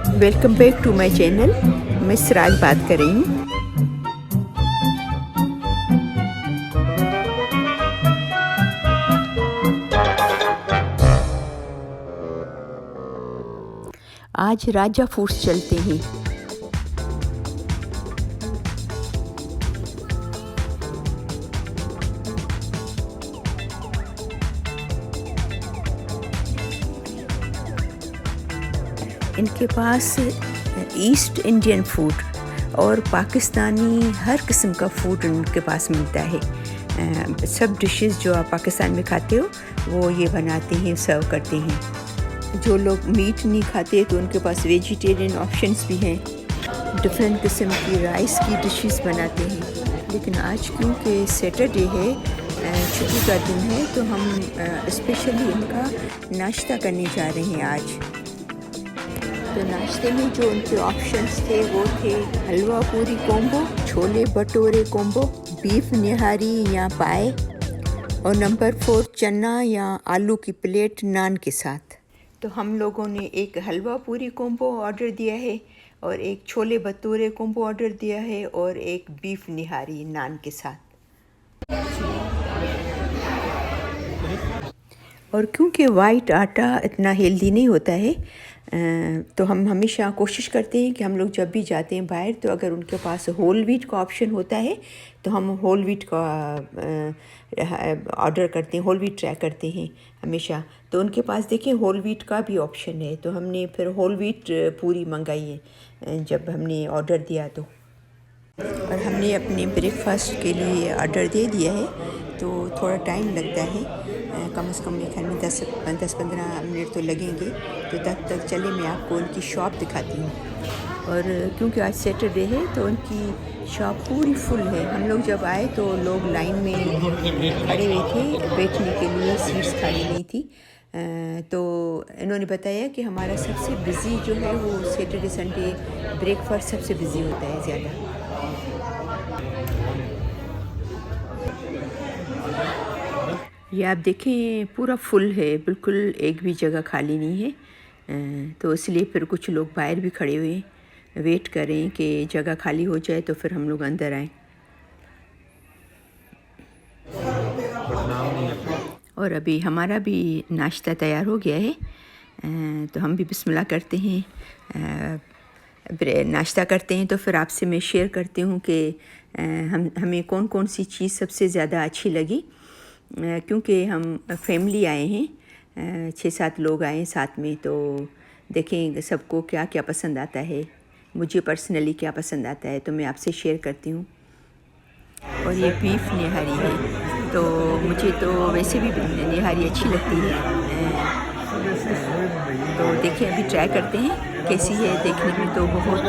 Welcome back to my channel. मैं सिराज बात कर रही हूँ। आज राजा फूड्स चलते हैं। इनके पास ईस्ट इंडियन फूड और पाकिस्तानी हर किस्म का फूड इनके पास मिलता है। सब डिशेस जो आप पाकिस्तान में खाते हो वो ये बनाते हैं, सर्व करते हैं। जो लोग मीट नहीं खाते तो उनके पास वेजिटेरियन ऑप्शंस भी हैं। डिफरेंट किस्म की राइस की डिशेस बनाते हैं। लेकिन आज क्योंकि सैटरडे है, छुट्टी का दिन है, तो हम स्पेशली इनका नाश्ता करने जा रहे हैं आज। तो नाश्ते में जो उनके ऑप्शंस थे वो थे halwa puri combo, chole bhature combo, beef nihari या पाए, और नंबर 4 चना या आलू की प्लेट नान के साथ। तो हम लोगों ने एक हलवा पूरी कोम्बो ऑर्डर दिया है और एक छोले भटूरे कोम्बो ऑर्डर दिया है और एक बीफ निहारी नान के साथ। और क्योंकि वाइट आटा इतना हेल्दी नहीं होता है, तो हम हमेशा कोशिश करते हैं कि हम लोग जब भी जाते हैं बाहर, तो अगर उनके पास होल व्हीट का ऑप्शन होता है तो हम होल व्हीट का ऑर्डर करते हैं, होल व्हीट ट्राई करते हैं हमेशा। तो उनके पास देखिए होल व्हीट का भी ऑप्शन है, तो हमने फिर होल व्हीट पूरी मंगाई है जब हमने ऑर्डर दिया तो। और हमने अपने ब्रेकफास्ट के लिए ऑर्डर दे दिया है, तो थोड़ा टाइम लगता है, कम से कम मेरे ख्याल में 10-15 मिनट तो लगेंगे। तो तब तक चले मैं आपको उनकी शॉप दिखाती हूँ। और क्योंकि आज सैटरडे है तो उनकी शॉप पूरी फुल है। हम लोग जब आए तो लोग लाइन में खड़े हुए थे, बैठने के लिए सीट्स खाली नहीं थी। तो इन्होंने बताया कि हमारा सबसे बिज़ी जो है वो सैटरडे संडे ब्रेकफास्ट सबसे बिज़ी होता है ज़्यादा। ये आप देखें पूरा फुल है, बिल्कुल एक भी जगह खाली नहीं है। तो इसलिए फिर कुछ लोग बाहर भी खड़े हुए वेट करें कि जगह खाली हो जाए तो फिर हम लोग अंदर आएँ। और अभी हमारा भी नाश्ता तैयार हो गया है, तो हम भी बिस्मिल्लाह करते हैं, नाश्ता करते हैं। तो फिर आपसे मैं शेयर करती हूँ कि हमें कौन कौन सी चीज़ सबसे ज़्यादा अच्छी लगी। क्योंकि हम फैमिली आए हैं, 6-7 लोग आए हैं साथ में, तो देखें सबको क्या क्या पसंद आता है, मुझे पर्सनली क्या पसंद आता है, तो मैं आपसे शेयर करती हूँ। और ये बीफ निहारी है, तो मुझे तो वैसे भी निहारी अच्छी लगती है। तो देखिए अभी ट्राई करते हैं कैसी है। देखने में तो बहुत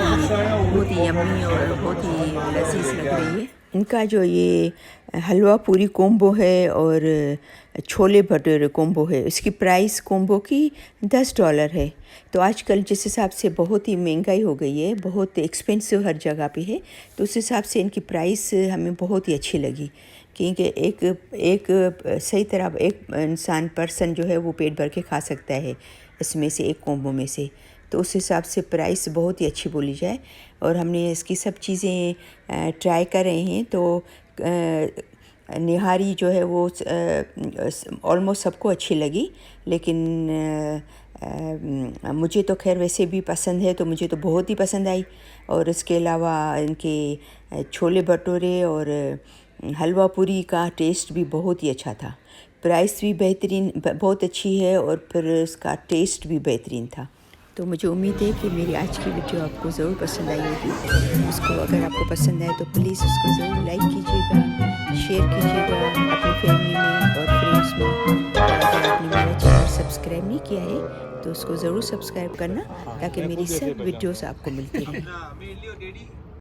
ही यम्मी और बहुत ही लजीज लग रही है। इनका जो ये हलवा पूरी कोम्बो है और छोले भटूरे कोम्बो है, इसकी प्राइस कोम्बो की $10 है। तो आजकल जिस हिसाब से बहुत ही महंगाई हो गई है, बहुत एक्सपेंसिव हर जगह पे है, तो उस हिसाब से इनकी प्राइस हमें बहुत ही अच्छी लगी। क्योंकि एक सही तरह एक इंसान पर्सन जो है वो पेट भर के खा सकता है इसमें से, एक कोम्बो में से। तो उस हिसाब से प्राइस बहुत ही अच्छी बोली जाए। और हमने इसकी सब चीज़ें ट्राई कर रहे हैं। तो निहारी जो है वो ऑलमोस्ट सबको अच्छी लगी, लेकिन मुझे तो खैर वैसे भी पसंद है, तो मुझे तो बहुत ही पसंद आई। और इसके अलावा इनके छोले भटूरे और हलवा पूरी का टेस्ट भी बहुत ही अच्छा था। प्राइस भी बेहतरीन, बहुत अच्छी है, और फिर इसका टेस्ट भी बेहतरीन था। तो मुझे उम्मीद है कि मेरी आज की वीडियो आपको ज़रूर पसंद आई होगी। उसको अगर आपको पसंद आए तो प्लीज़ उसको ज़रूर लाइक कीजिएगा, शेयर कीजिएगा अपनी फैमिली में और फ्रेंड्स में। और अगर आपने मेरा चैनल सब्सक्राइब नहीं किया है तो उसको ज़रूर सब्सक्राइब करना, ताकि मेरी सब वीडियोस आपको मिलती रहें।